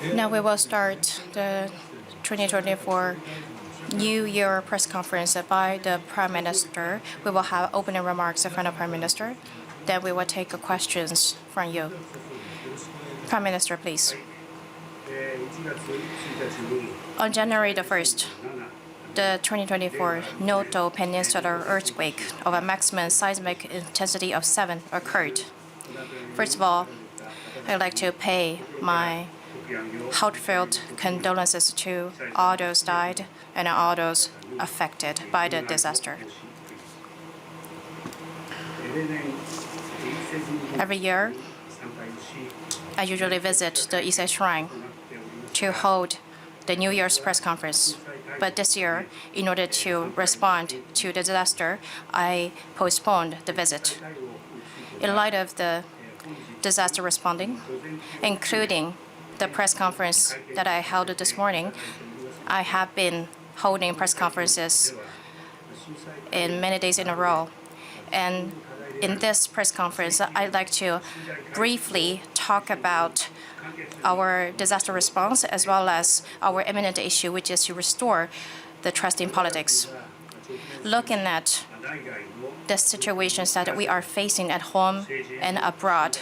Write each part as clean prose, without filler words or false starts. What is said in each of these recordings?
Now we will start the 2024 New Year press conference by the Prime Minister. We will have opening remarks from the Prime Minister. Then we will take questions from you. Prime Minister, please. On January the 1st, the 2024 Noto Peninsular earthquake of a maximum seismic intensity of 7 occurred. First of all, I'd like to pay my heartfelt condolences to all those died and all those affected by the disaster. Every year, I usually visit the Ise Shrine to hold the New Year's press conference. But this year, in order to respond to the disaster, I postponed the visit. In light of the disaster responding, including the press conference that I held this morning, I have been holding press conferences in many days in a row. And in this press conference, I'd like to briefly talk about our disaster response as well as our imminent issue, which is to restore the trust in politics. Looking at the situations that we are facing at home and abroad,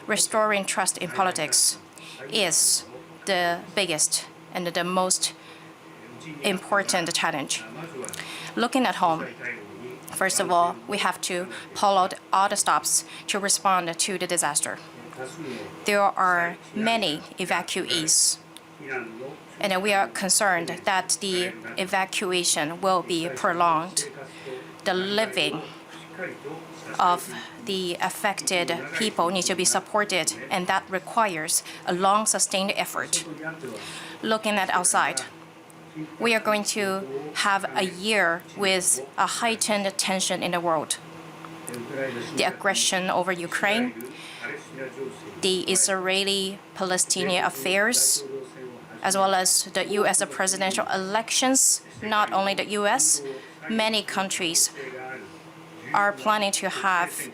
restoring trust in politics is the biggest and the most important challenge. Looking at home, first of all, we have to pull out all the stops to respond to the disaster. There are many evacuees, and we are concerned that the evacuation will be prolonged. The living of the affected people need to be supported, and that requires a long, sustained effort. Looking at outside, we are going to have a year with a heightened tension in the world. The aggression over Ukraine, the Israeli-Palestinian affairs, as well as the U.S. presidential elections. Not only the U.S., many countries are planning to have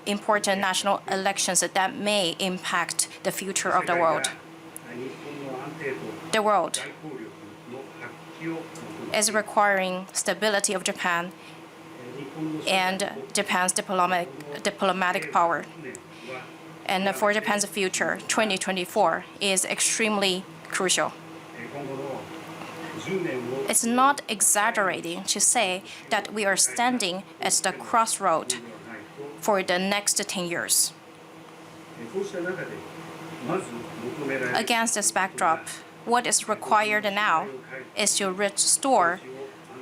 important national elections that may impact the future of the world. The world is requiring stability of Japan and Japan's diplomatic power. And for Japan's future, 2024 is extremely crucial. It's not exaggerating to say that we are standing at the crossroad for the next 10 years. Against this backdrop, what is required now is to restore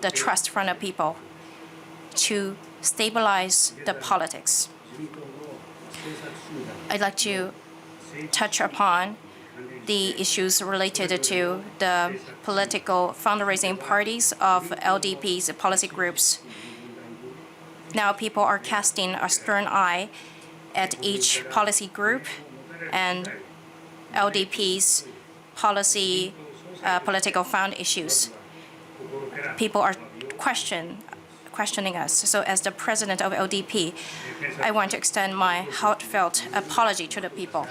the trust from the people, to stabilize the politics. I'd like to touch upon the issues related to the political fundraising parties of LDP's policy groups. Now people are casting a stern eye at each policy group and LDP's political fund issues. People are questioning us. So as the president of LDP, I want to extend my heartfelt apology to the people.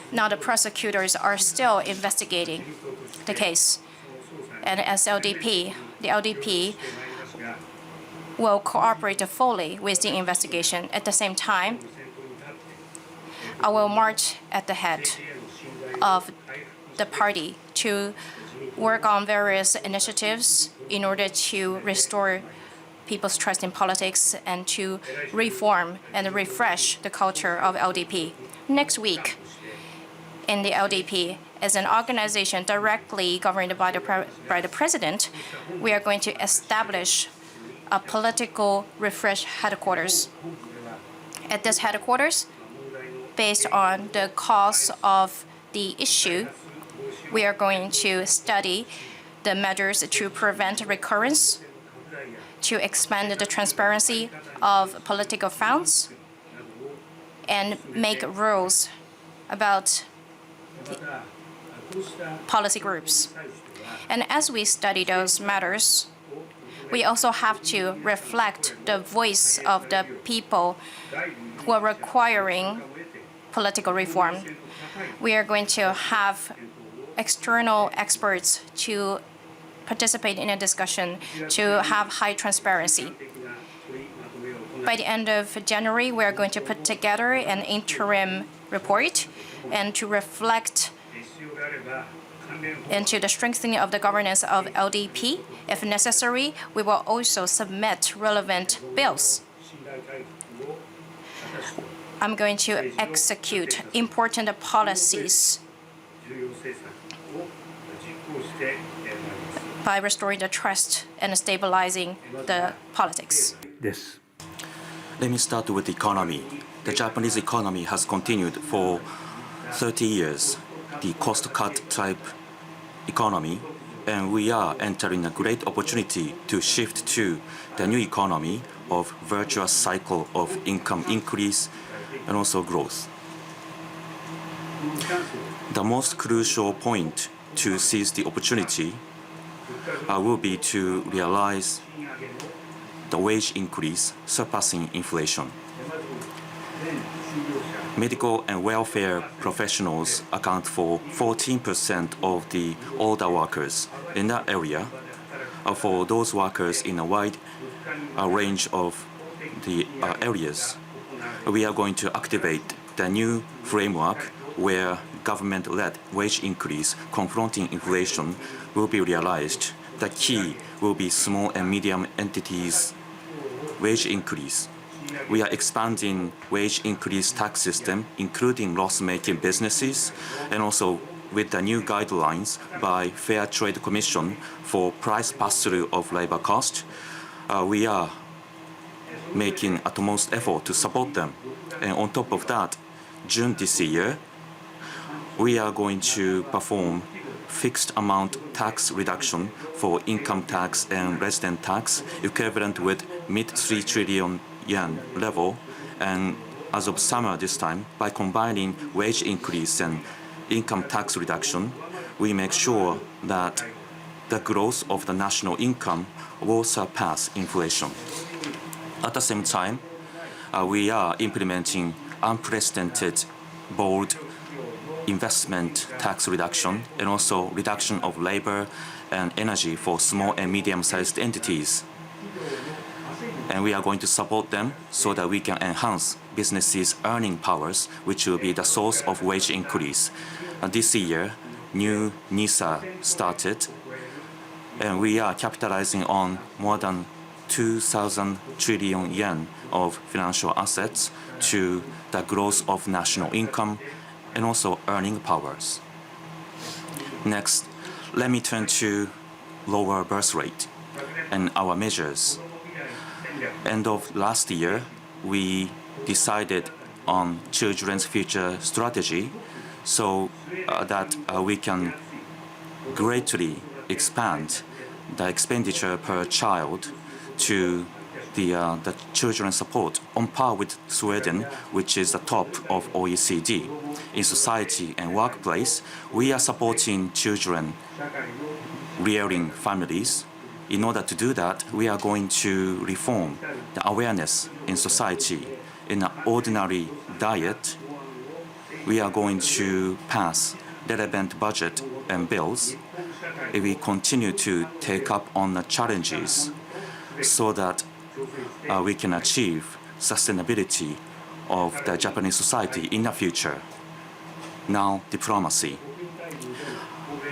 Now the prosecutors are still investigating the case. And as LDP, the LDP will cooperate fully with the investigation. At the same time, I will march at the head of the party to work on various initiatives in order to restore people's trust in politics and to reform and refresh the culture of LDP. Next week, in the LDP, as an organization directly governed by the president, we are going to establish a political refresh headquarters. At this headquarters, based on the cause of the issue, we are going to study the measures to prevent recurrence, to expand the transparency of political funds, and make rules about policy groups. And as we study those matters, we also have to reflect the voice of the people who are requiring political reform. We are going to have external experts to participate in a discussion to have high transparency. By the end of January, we are going to put together an interim report and to reflect into the strengthening of the governance of LDP. If necessary, we will also submit relevant bills. I'm going to execute important policies by restoring the trust and stabilizing the politics. Let me start with the economy. The Japanese economy has continued for 30 years, the cost-cut type economy, and we are entering a great opportunity to shift to the new economy of virtuous cycle of income increase and also growth. The most crucial point to seize the opportunity will be to realize the wage increase surpassing inflation. Medical and welfare professionals account for 14% of the older workers in that area. For those workers in a wide range of the areas, we are going to activate the new framework where government-led wage increase confronting inflation will be realized. The key will be small and medium entities' wage increase. We are expanding wage increase tax system, including loss-making businesses, and also with the new guidelines by Fair Trade Commission for price pass-through of labor cost. We are making utmost effort to support them. And on top of that, June this year, we are going to perform fixed amount tax reduction for income tax and resident tax, equivalent with mid-3 trillion yen level. And as of summer this time, by combining wage increase and income tax reduction, we make sure that the growth of the national income will surpass inflation. At the same time, we are implementing unprecedented bold investment tax reduction and also reduction of labor and energy for small and medium-sized entities. And we are going to support them so that we can enhance businesses' earning powers, which will be the source of wage increase. This year, new NISA started, and we are capitalizing on more than 2,000 trillion yen of financial assets to the growth of national income and also earning powers. Next, let me turn to lower birth rate and our measures. End of last year, we decided on children's future strategy so that we can greatly expand the expenditure per child to the children's support on par with Sweden, which is the top of OECD. In society and workplace, we are supporting children rearing families. In order to do that, we are going to reform the awareness in society. In an ordinary diet, we are going to pass relevant budget and bills. If we continue to take up on the challenges so that we can achieve sustainability of the Japanese society in the future. Now, diplomacy.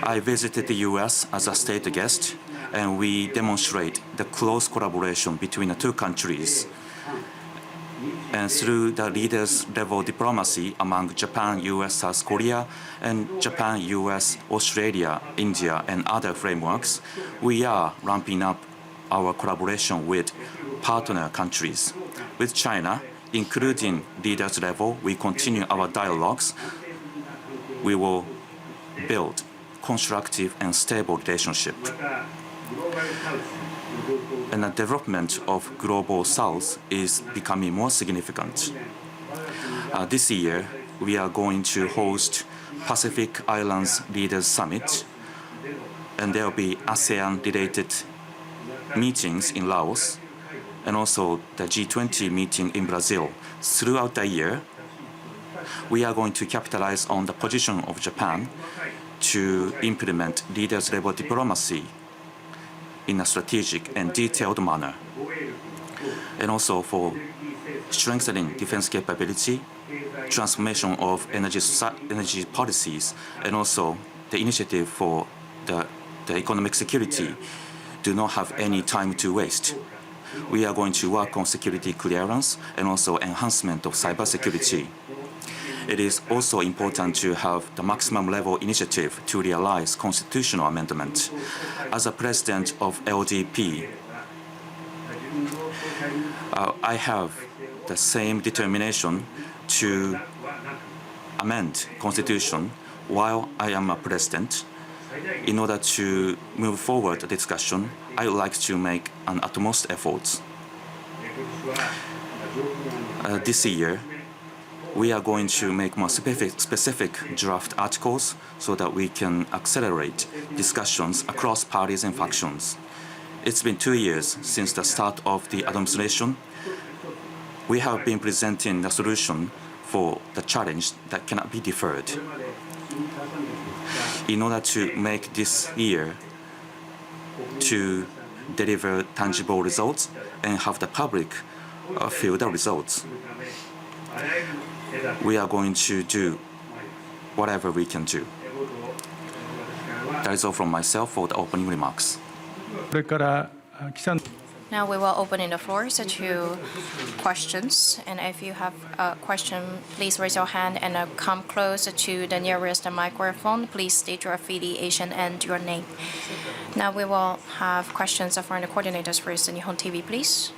I visited the US as a state guest, and we demonstrate the close collaboration between the two countries. And through the leaders' level diplomacy among Japan, US, South Korea, and Japan, US, Australia, India, and other frameworks, we are ramping up our collaboration with partner countries. With China, including leaders level, we continue our dialogues. We will build constructive and stable relationship. And the development of Global South is becoming more significant. This year, we are going to host Pacific Islands Leaders Summit, and there will be ASEAN-related meetings in Laos, and also the G20 meeting in Brazil. Throughout the year, we are going to capitalize on the position of Japan to implement leaders-level diplomacy in a strategic and detailed manner, and also for strengthening defense capability, transformation of energy policies, and also the initiative for the economic security do not have any time to waste. We are going to work on security clearance and also enhancement of cybersecurity. It is also important to have the maximum level initiative to realize constitutional amendment. As a president of LDP, I have the same determination to amend constitution while I am a president. In order to move forward the discussion, I would like to make an utmost effort. This year, we are going to make more specific draft articles so that we can accelerate discussions across parties and factions. It's been 2 years since the start of the administration. We have been presenting the solution for the challenge that cannot be deferred. In order to make this year to deliver tangible results and have the public feel the results, we are going to do whatever we can do. That is all from myself for the opening remarks. Now we will open in the floor to questions. And if you have a question, please raise your hand and come close to the nearest microphone. Please state your affiliation and your name. Now we will have questions from the coordinators first. Nihon TV, please.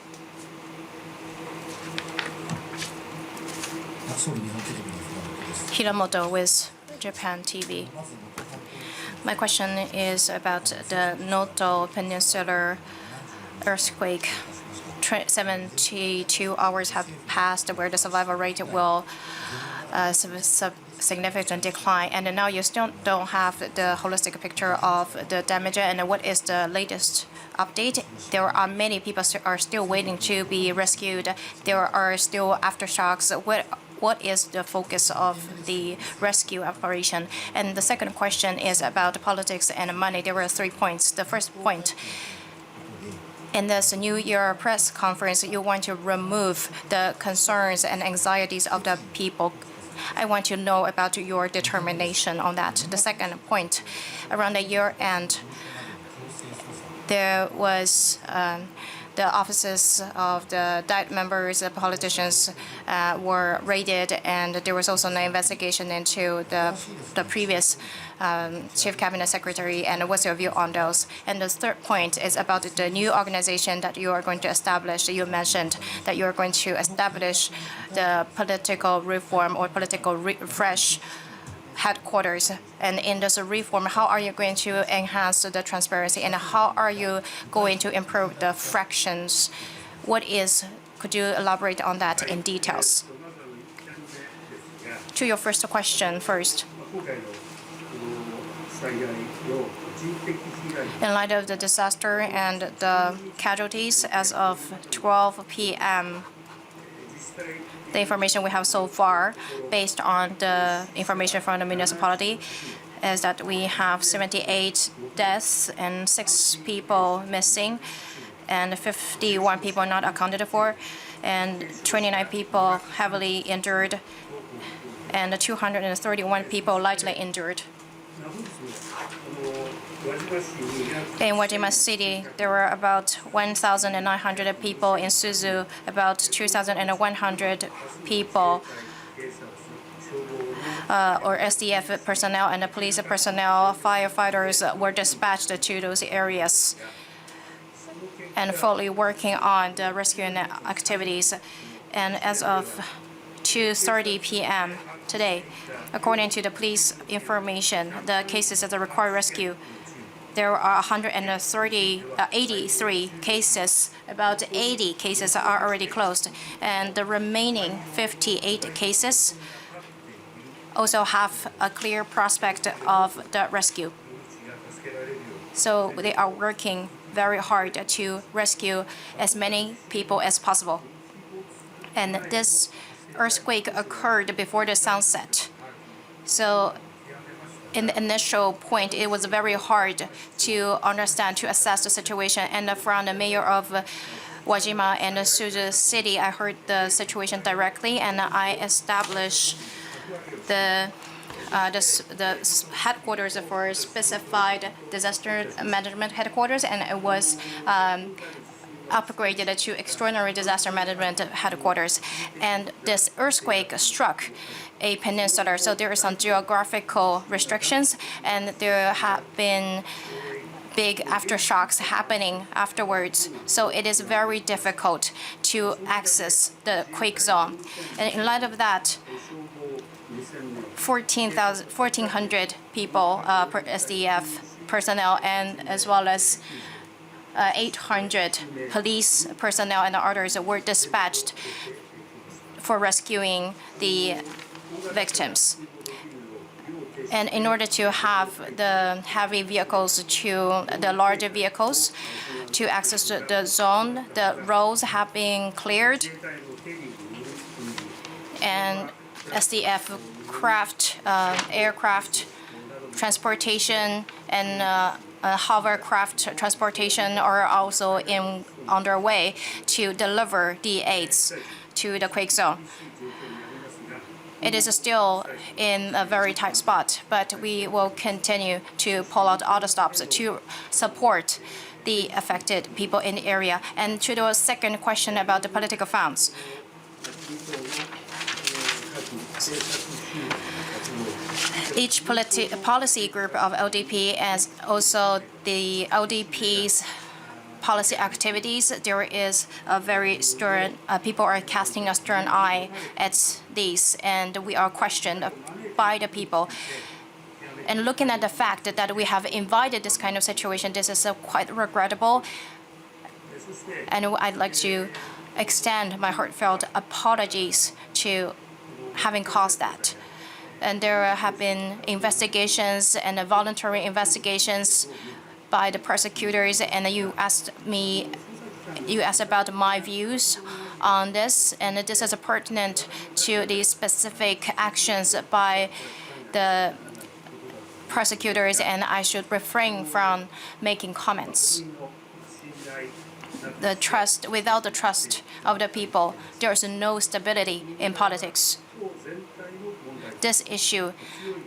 Hiramoto with Japan TV. My question is about the Noto Peninsula earthquake. 72 hours have passed where the survival rate will significant decline, and now you still don't have the holistic picture of the damage. And what is the latest update? There are many people are still waiting to be rescued. There are still aftershocks. What is the focus of the rescue operation? And the second question is about politics and money. There were 3 points. The first point, in this New Year press conference, you want to remove the concerns and anxieties of the people. I want to know about your determination on that. The second point, around the year end, there was the offices of the Diet members, the politicians were raided, and there was also an investigation into the previous Chief Cabinet Secretary. And what's your view on those? And the third point is about the new organization that you are going to establish. You mentioned that you are going to establish the political reform or political refresh headquarters. And in this reform, how are you going to enhance the transparency, and how are you going to improve the fractions? Could you elaborate on that in details? To your first question first. In light of the disaster and the casualties as of 12 p.m., the information we have so far, based on the information from the municipality, is that we have 78 deaths and 6 people missing, and 51 people not accounted for, and 29 people heavily injured, and 231 people lightly injured. In Wajima City, there were about 1,900 people. In Suzu, about 2,100 people, or SDF personnel and the police personnel, firefighters were dispatched to those areas and fully working on the rescue activities. And as of 2:30 p.m. today, according to the police information, the cases that require rescue, there are 83 cases. About 80 cases are already closed, and the remaining 58 cases also have a clear prospect of the rescue. So they are working very hard to rescue as many people as possible. And this earthquake occurred before the sunset. So in the initial point, it was very hard to understand, to assess the situation. And from the mayor of Wajima and Suzu City, I heard the situation directly, and I established the headquarters for specified disaster management headquarters, and it was upgraded to extraordinary disaster management headquarters. And this earthquake struck a peninsula, so there are some geographical restrictions, and there have been big aftershocks happening afterwards. So it is very difficult to access the quake zone. And in light of that, 1,400 people per SDF personnel, and as well as 800 police personnel and others were dispatched for rescuing the victims. And in order to have the heavy vehicles to the larger vehicles to access the zone, the roads have been cleared, and SDF aircraft transportation and hovercraft transportation are also on their way to deliver the aids to the quake zone. It is still in a very tight spot, but we will continue to pull out all the stops to support the affected people in the area. And to the second question about the political funds, each policy group of LDP and also the LDP's policy activities, there is a very stern, people are casting a stern eye at these, and we are questioned by the people. And looking at the fact that we have invited this kind of situation, this is quite regrettable. And I'd like to extend my heartfelt apologies to having caused that. And there have been investigations and voluntary investigations by the prosecutors, and you asked about my views on this, and this is pertinent to the specific actions by the prosecutors, and I should refrain from making comments. Without the trust of the people, there is no stability in politics. This issue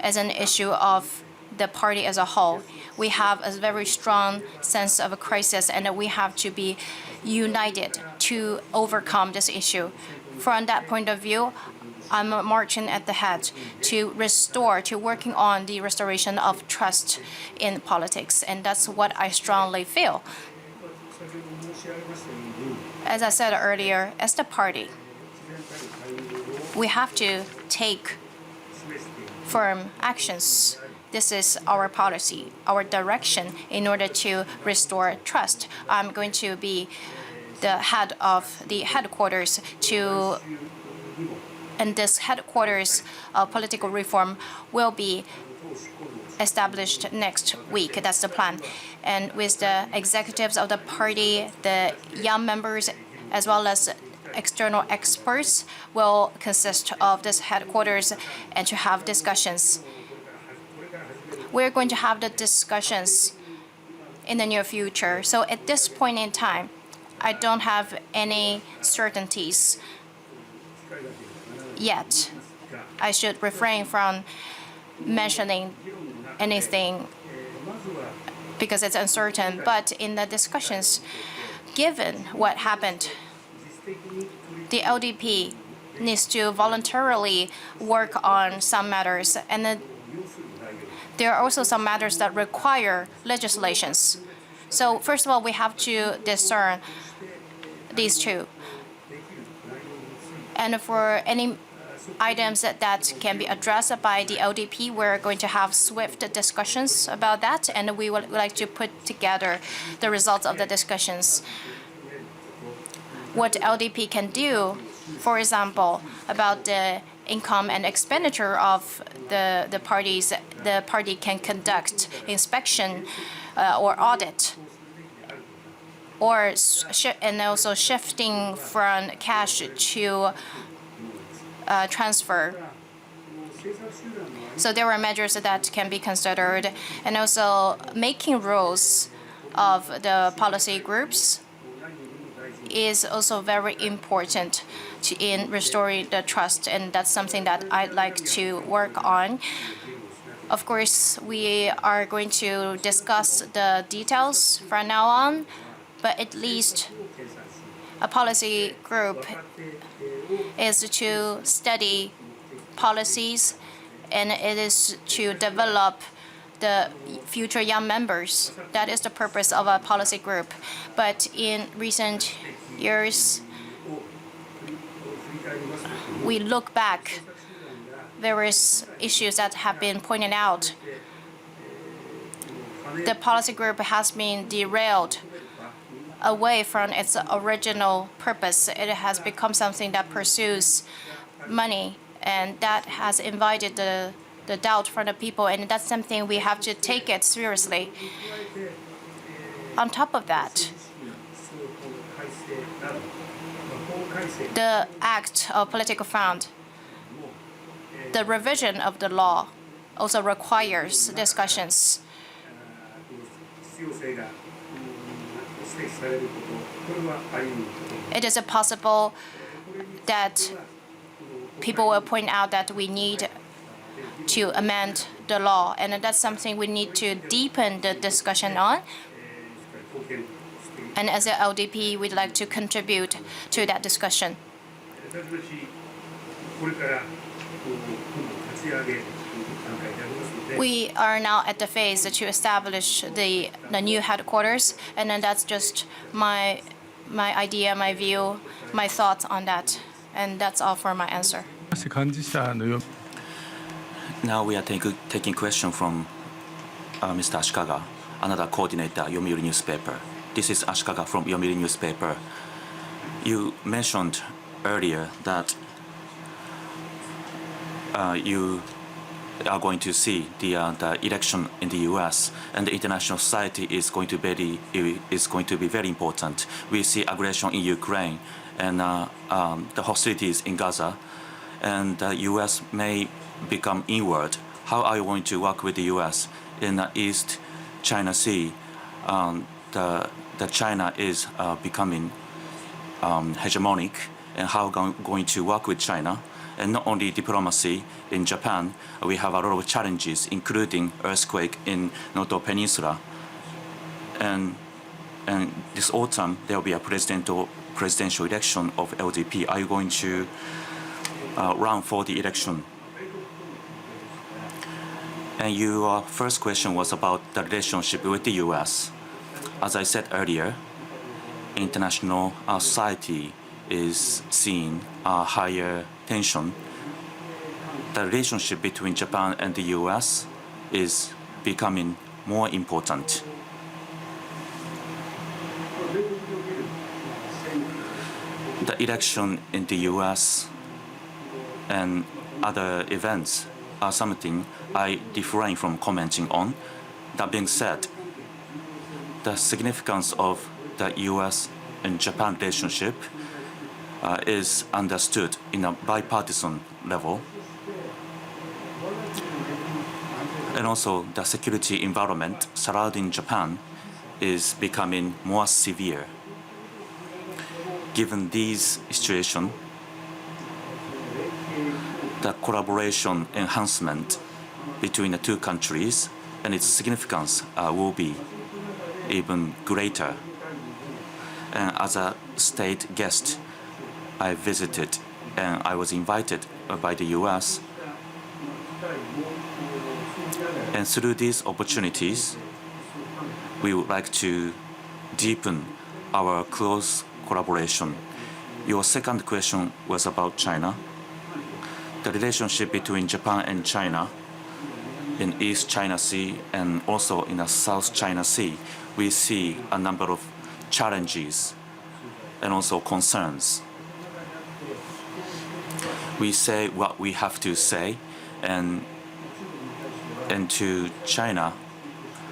is an issue of the party as a whole. We have a very strong sense of a crisis, and we have to be united to overcome this issue. From that point of view, I'm marching at the head to working on the restoration of trust in politics, and that's what I strongly feel. As I said earlier, as the party, we have to take firm actions. This is our policy, our direction in order to restore trust. I'm going to be the head of the headquarters and this headquarters of political reform will be established next week. That's the plan. And with the executives of the party, the young members, as well as external experts will consist of this headquarters and to have discussions. We're going to have the discussions in the near future. So at this point in time, I don't have any certainties yet. I should refrain from mentioning anything because it's uncertain. But in the discussions, given what happened, the LDP needs to voluntarily work on some matters, and then there are also some matters that require legislations. So first of all, we have to discern these two. And for any items that can be addressed by the LDP, we're going to have swift discussions about that, and we would like to put together the results of the discussions. What LDP can do, for example, about the income and expenditure of the parties, the party can conduct inspection or audit, and also shifting from cash to transfer. So there are measures that can be considered, and also making rules of the policy groups is also very important in restoring the trust, and that's something that I'd like to work on. Of course, we are going to discuss the details from now on, but at least a policy group is to study policies, and it is to develop the future young members. That is the purpose of a policy group. But in recent years, we look back, various issues that have been pointed out. The policy group has been derailed away from its original purpose. It has become something that pursues money, and that has invited the doubt from the people, and that's something we have to take it seriously. On top of that, the Act of Political Fund, the revision of the law also requires discussions. It is possible that people will point out that we need to amend the law, and that's something we need to deepen the discussion on. And as an LDP, we'd like to contribute to that discussion. We are now at the phase to establish the new headquarters, and then that's just my idea, my view, my thoughts on that, and that's all for my answer. Now we are taking question from Mr. Ashikaga, another coordinator, Yomiuri newspaper. This is Ashikaga from Yomiuri newspaper. You mentioned earlier that you are going to see the election in the U.S. and the international society is going to be very important. We see aggression in Ukraine and the hostilities in Gaza, and the U.S. may become inward. How are you going to work with the U.S. in the East China Sea? The China is becoming hegemonic, and how going to work with China? And not only diplomacy in Japan, we have a lot of challenges, including earthquake in Noto Peninsula. And this autumn, there will be a presidential election of LDP. Are you going to run for the election? And your first question was about the relationship with the U.S. As I said earlier, international society is seeing a higher tension. The relationship between Japan and the U.S. is becoming more important. The election in the U.S. and other events are something I refrain from commenting on. That being said, the significance of the U.S. and Japan relationship is understood in a bipartisan level. And also the security environment surrounding Japan is becoming more severe. Given these situations, the collaboration enhancement between the two countries and its significance will be even greater. And as a state guest, I visited and I was invited by the U.S. And through these opportunities, we would like to deepen our close collaboration. Your second question was about China. The relationship between Japan and China in East China Sea and also in the South China Sea, we see a number of challenges and also concerns. We say what we have to say, and to China,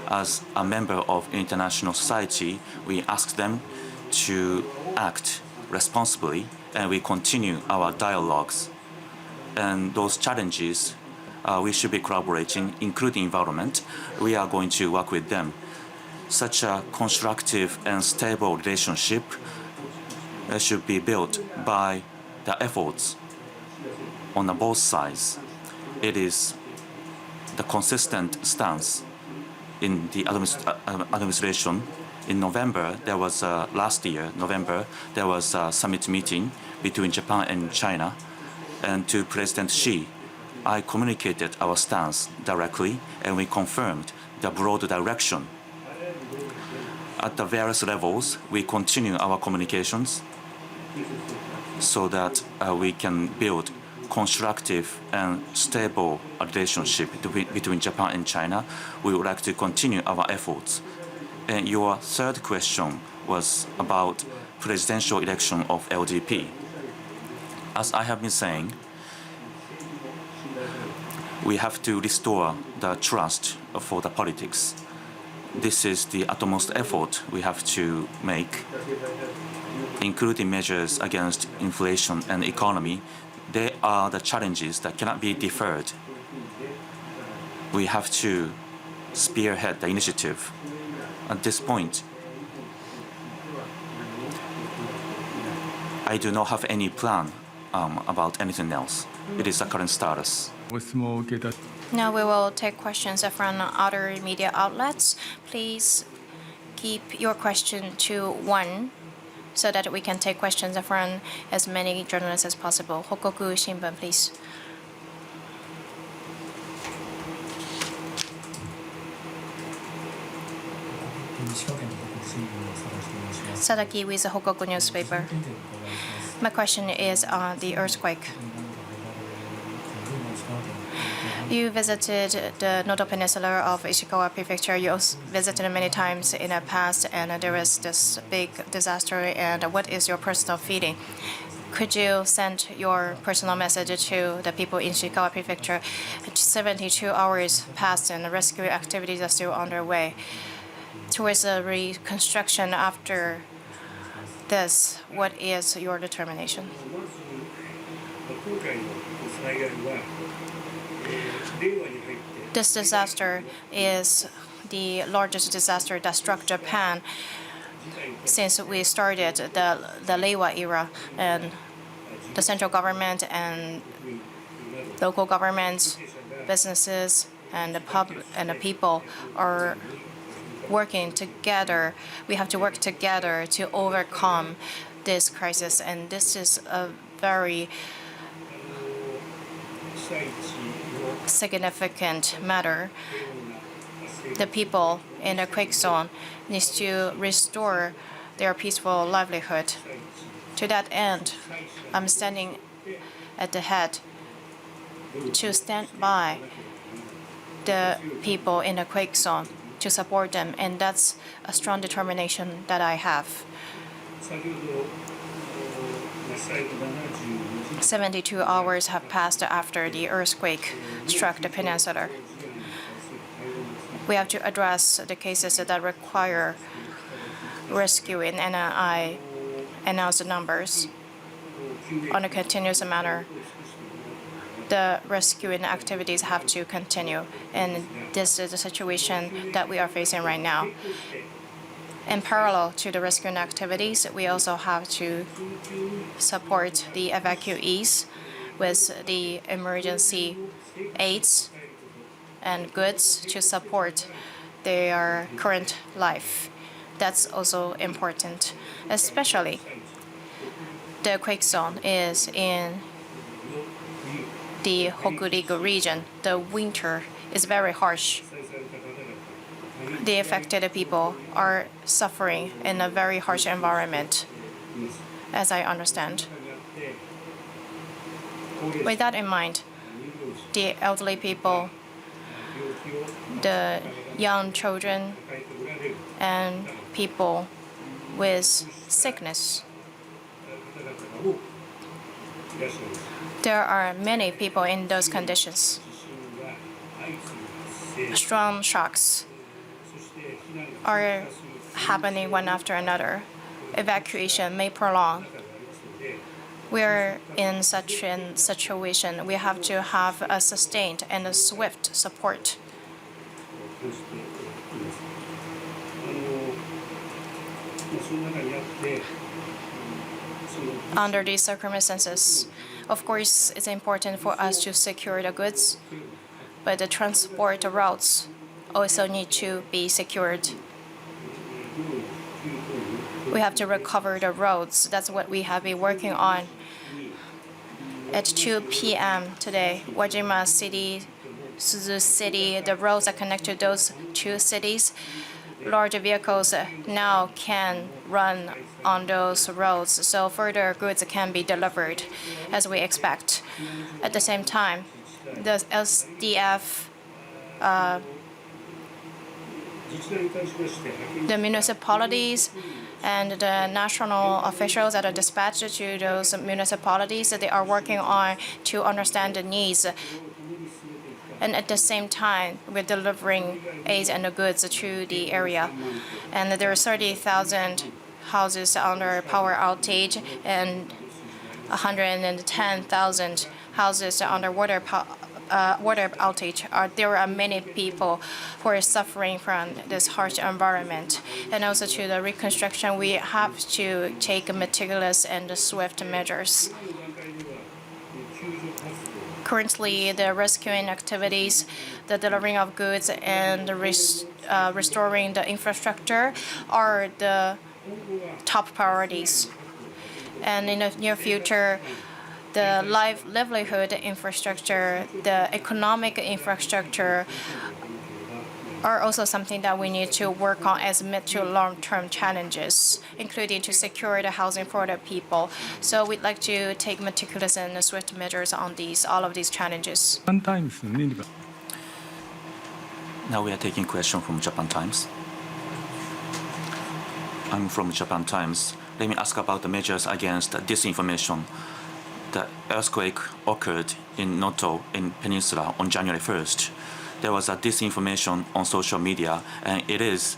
as a member of international society, we ask them to act responsibly, and we continue our dialogues. And those challenges we should be collaborating, including environment. We are going to work with them. Such a constructive and stable relationship should be built by the efforts on both sides. It is the consistent stance in the administration. In November, last year, November, there was a summit meeting between Japan and China. And to President Xi, I communicated our stance directly, and we confirmed the broad direction. At the various levels, we continue our communications so that we can build constructive and stable relationship between Japan and China. We would like to continue our efforts. And your third question was about presidential election of LDP. As I have been saying, we have to restore the trust for the politics. This is the utmost effort we have to make, including measures against inflation and economy. They are the challenges that cannot be deferred. We have to spearhead the initiative. At this point, I do not have any plan about anything else. It is the current status. Now we will take questions from other media outlets. Please keep your question to one so that we can take questions from as many journalists as possible. Hokoku Shimbun, please. Sadaki with the Hokoku newspaper. My question is on the earthquake. You visited the Noto Peninsula of Ishikawa Prefecture. You also visited many times in the past, and there was this big disaster. And what is your personal feeling? Could you send your personal message to the people in Ishikawa Prefecture? 72 hours passed, and the rescue activities are still underway. Towards the reconstruction after this, what is your determination? This disaster is the largest disaster that struck Japan since we started the Reiwa era, and the central government and local governments, businesses, and the people are working together. We have to work together to overcome this crisis, and this is a very significant matter. The people in the quake zone need to restore their peaceful livelihood. To that end, I'm standing at the head to stand by the people in the quake zone, to support them, and that's a strong determination that I have. 72 hours have passed after the earthquake struck the peninsula. We have to address the cases that require rescuing, and I announce the numbers on a continuous manner. The rescuing activities have to continue, and this is the situation that we are facing right now. In parallel to the rescuing activities, we also have to support the evacuees with the emergency aids and goods to support their current life. That's also important, especially the quake zone is in the Hokuriku region. The winter is very harsh. The affected people are suffering in a very harsh environment, as I understand. With that in mind, the elderly people, the young children, and people with sickness. There are many people in those conditions. Strong shocks are happening one after another. Evacuation may prolong. We're in such a situation. We have to have a sustained and a swift support. Under these circumstances, of course, it's important for us to secure the goods, but the transport routes also need to be secured. We have to recover the roads. That's what we have been working on. At 2 p.m. today, Wajima City, Suzu City, the roads that connect to those two cities, large vehicles now can run on those roads, so further goods can be delivered as we expect. At the same time, the SDF, the municipalities and the national officials that are dispatched to those municipalities, they are working on to understand the needs. And at the same time, we're delivering aids and the goods to the area. And there are 30,000 houses under power outage and 110,000 houses under water outage. There are many people who are suffering from this harsh environment. And also to the reconstruction, we have to take meticulous and swift measures. Currently, the rescuing activities, the delivering of goods, and the restoring the infrastructure are the top priorities. And in the near future, the livelihood infrastructure, the economic infrastructure are also something that we need to work on as mid to long-term challenges, including to secure the housing for the people. So we'd like to take meticulous and swift measures on all of these challenges. Now we are taking questions from Japan Times. I'm from Japan Times. Let me ask about the measures against disinformation. The earthquake occurred in Noto in Peninsula on January 1st. There was a disinformation on social media, and it is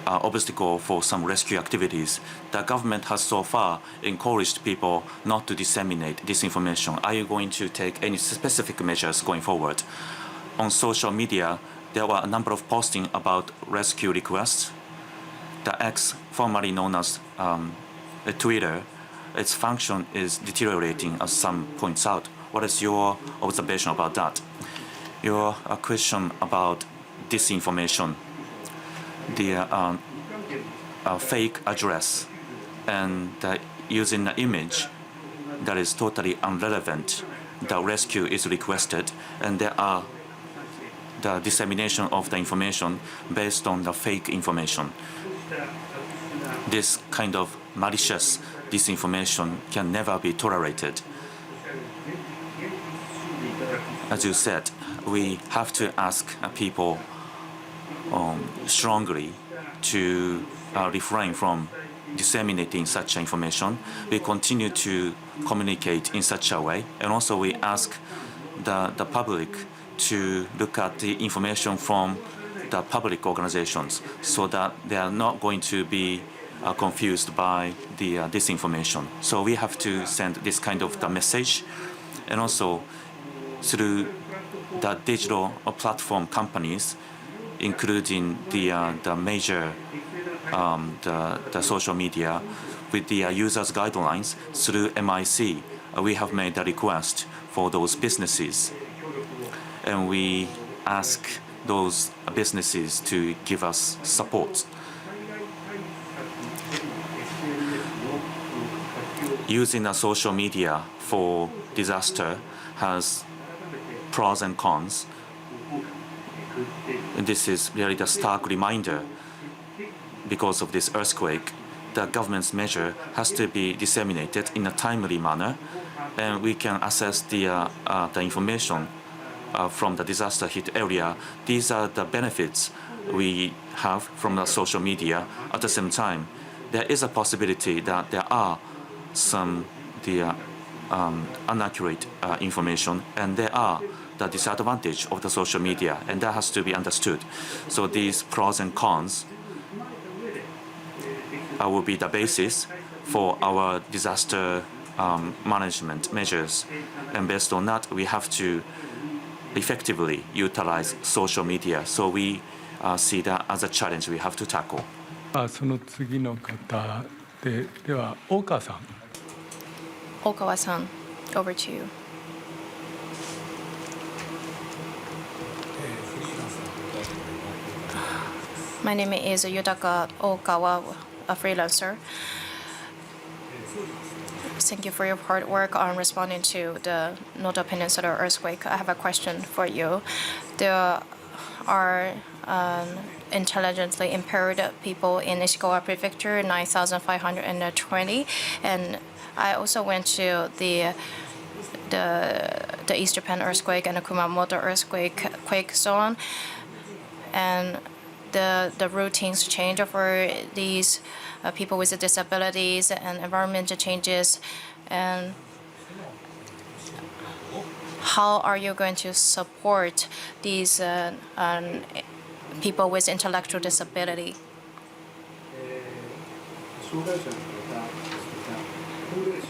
an obstacle for some rescue activities. The government has so far encouraged people not to disseminate disinformation. Are you going to take any specific measures going forward? On social media, there were a number of postings about rescue requests. The X, formerly known as Twitter, its function is deteriorating, as some points out. What is your observation about that? Your question about disinformation, the fake address, and using an image that is totally irrelevant. The rescue is requested, and there are the dissemination of the information based on the fake information. This kind of malicious disinformation can never be tolerated. As you said, we have to ask people strongly to refrain from disseminating such information. We continue to communicate in such a way, and also we ask the public to look at the information from the public organizations so that they are not going to be confused by the disinformation. So we have to send this kind of the message, and also through the digital platform companies, including the major the social media, with the users' guidelines through MIC, we have made a request for those businesses, and we ask those businesses to give us support. Using a social media for disaster has pros and cons. And this is really the stark reminder. Because of this earthquake, the government's measure has to be disseminated in a timely manner, and we can assess the information from the disaster hit area. These are the benefits we have from the social media. At the same time, there is a possibility that there are some inaccurate information, and there are the disadvantage of the social media, and that has to be understood. So these pros and cons will be the basis for our disaster management measures. And based on that, we have to effectively utilize social media. So we see that as a challenge we have to tackle. その次の方では大川さん。 Okawa-san, over to you. My name is Yutaka Okawa, a freelancer. Thank you for your hard work on responding to the Noto Peninsula earthquake. I have a question for you. There are intelligently impaired people in Ishikawa Prefecture, 9,520, and I also went to the East Japan earthquake and the Kumamoto quake zone, and the routines change for these people with disabilities and environmental changes. And how are you going to support these people with intellectual disability?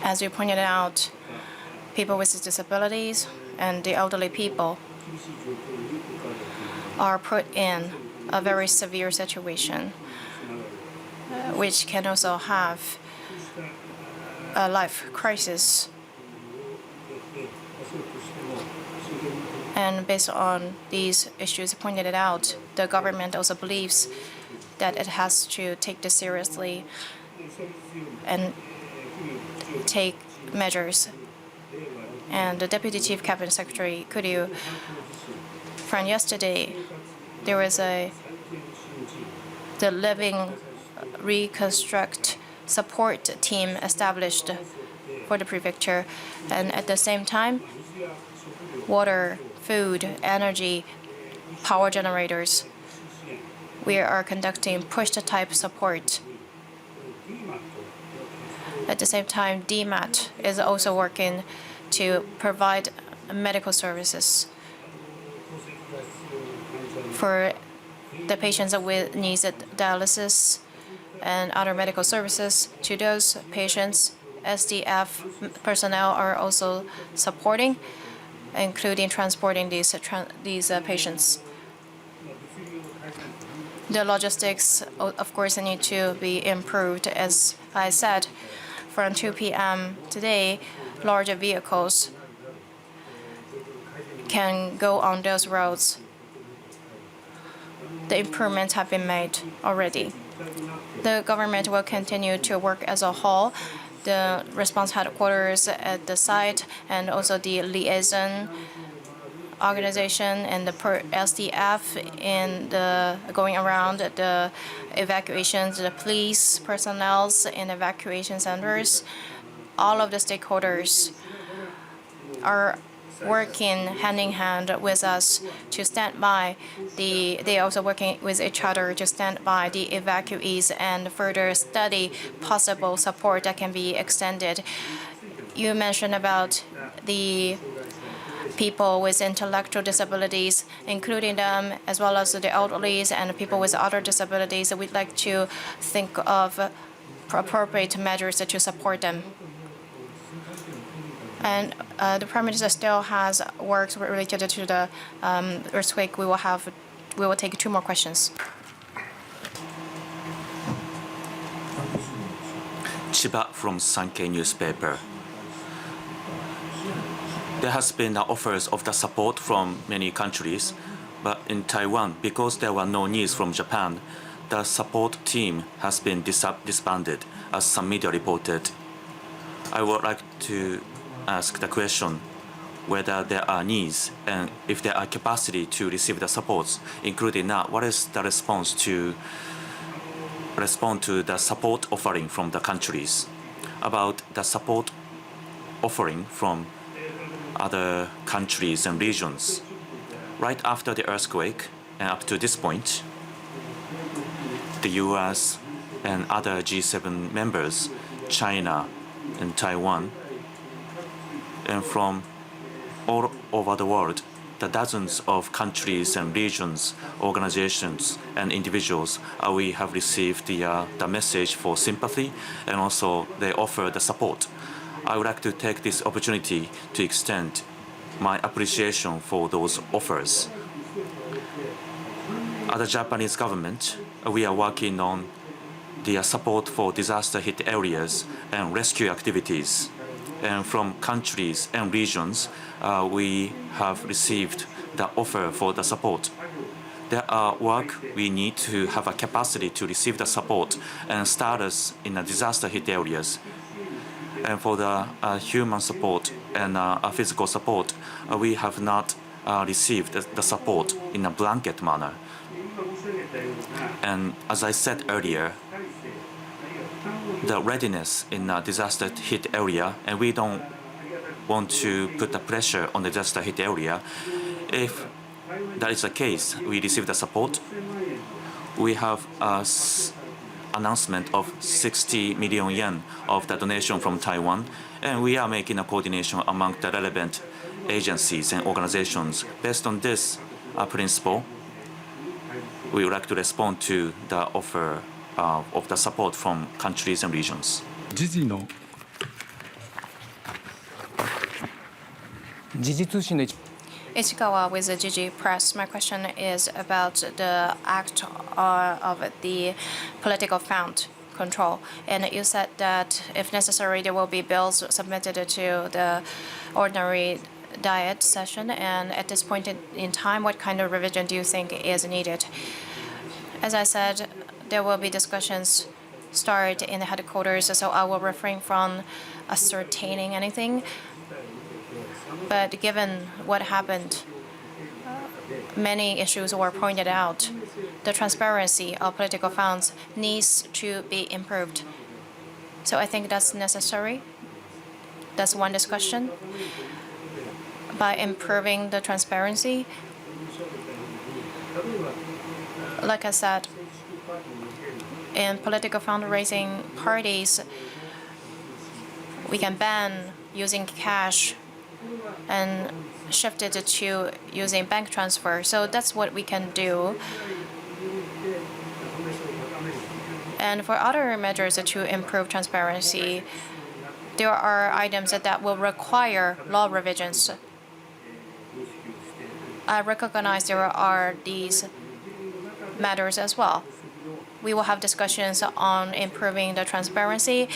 As you pointed out, people with disabilities and the elderly people are put in a very severe situation, which can also have a life crisis. And based on these issues pointed out, the government also believes that it has to take this seriously and take measures. And the Deputy Chief Cabinet Secretary, could you, from yesterday, there was the Living Reconstruct Support Team established for the prefecture, and at the same time, water, food, energy, power generators. We are conducting push-type support. At the same time, DMAT is also working to provide medical services for the patients with needs dialysis and other medical services. To those patients, SDF personnel are also supporting, including transporting these patients. The logistics, of course, need to be improved. As I said, from 2 p.m. today, larger vehicles can go on those roads. The improvements have been made already. The government will continue to work as a whole. The response headquarters at the site and also the liaison organization and the SDF in the going around the evacuations, the police personnel in evacuation centers, all of the stakeholders are working hand in hand with us to stand by they are also working with each other to stand by the evacuees and further study possible support that can be extended. You mentioned about the people with intellectual disabilities, including them, as well as the elderly and people with other disabilities. We'd like to think of appropriate measures to support them. And the Prime Minister still has work related to the earthquake. We will take 2 more questions. Chiba from Sankei newspaper. There has been offers of the support from many countries, but in Taiwan, because there were no needs from Japan, the support team has been disbanded, as some media reported. I would like to ask the question whether there are needs and if there are capacity to receive the supports, including that, what is the response to respond to the support offering from the countries? About the support offering from other countries and regions. Right after the earthquake and up to this point, the US and other G7 members, China and Taiwan, and from all over the world, the dozens of countries and regions, organizations, and individuals, we have received the message for sympathy, and also they offer the support. I would like to take this opportunity to extend my appreciation for those offers. As the Japanese government, we are working on the support for disaster-hit areas and rescue activities. And from countries and regions, we have received the offer for the support. There are work we need to have a capacity to receive the support and status in the disaster-hit areas. And for the human support and physical support, we have not received the support in a blanket manner. And as I said earlier, the readiness in a disaster-hit area, and we don't want to put the pressure on the disaster-hit area. If that is the case, we receive the support. We have an announcement of 60 million yen of the donation from Taiwan, and we are making a coordination among the relevant agencies and organizations. Based on this principle, we would like to respond to the offer of the support from countries and regions. 時事通信の Ishikawa with the GG Press. My question is about the act of the political fund control. And you said that if necessary, there will be bills submitted to the ordinary diet session. And at this point in time, what kind of revision do you think is needed? As I said, there will be discussions start in the headquarters, so I will refrain from ascertaining anything. But given what happened, many issues were pointed out. The transparency of political funds needs to be improved. So I think that's necessary. That's one discussion. By improving the transparency, like I said, in political fundraising parties, we can ban using cash and shift it to using bank transfer. So that's what we can do. And for other measures to improve transparency, there are items that will require law revisions. I recognize there are these matters as well. We will have discussions on improving the transparency,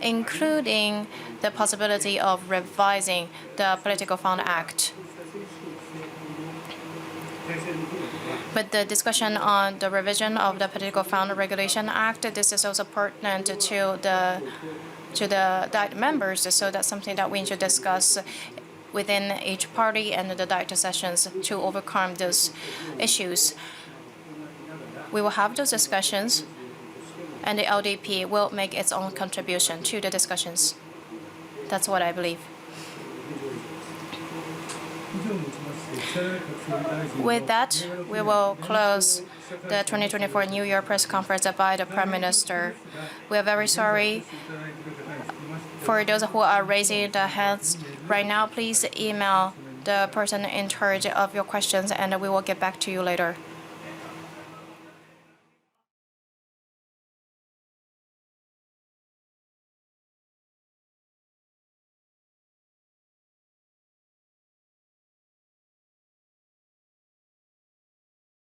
including the possibility of revising the Political Fund Act. But the discussion on the revision of the Political Fund Regulation Act, this is also pertinent to the Diet members, so that's something that we need to discuss within each party and the Diet sessions to overcome those issues. We will have those discussions, and the LDP will make its own contribution to the discussions. That's what I believe. With that, we will close the 2024 New Year press conference by the Prime Minister. We are very sorry for those who are raising their hands right now. Please email the person in charge of your questions, and we will get back to you later.